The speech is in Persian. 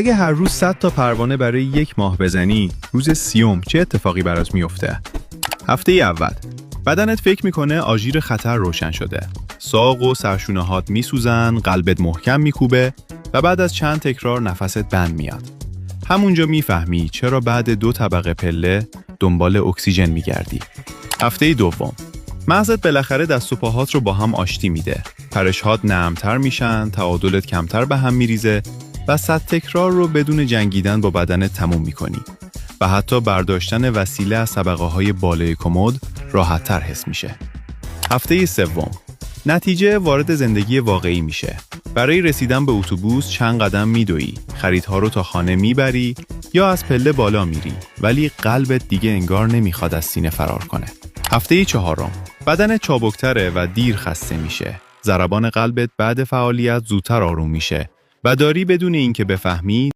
اگه هر روز 100 تا پروانه برای یک ماه بزنی، روز 30 چه اتفاقی برات میفته؟ هفته اول بدنت فکر میکنه آژیر خطر روشن شده. ساق و سرشونه‌هات میسوزن، قلبت محکم میکوبه و بعد از چند تکرار نفست بند میاد. همونجا میفهمی چرا بعد 2 طبقه پله دنبال اکسیژن میگردی. هفته دوم مغزت بالاخره دست و پاهات رو با هم آشتی میده. پرش‌هات نرم‌تر میشن، تعادلت کمتر به هم میریزه و 100 تکرار رو بدون جنگیدن با بدنت تموم میکنی و حتی برداشتن وسیله از طبقه‌های بالای کمد راحت‌تر حس میشه. هفته سوم نتیجه وارد زندگی واقعی میشه. برای رسیدن به اتوبوس چند قدم میدوی، خریدها رو تا خانه میبری یا از پله بالا میری، ولی قلبت دیگه انگار نمیخواد از سینه فرار کنه. هفته چهارم بدن چابکتره و دیر خسته میشه. ضربان قلبت بعد فعالیت زودتر آروم میشه و داری بدون اینکه بفهمی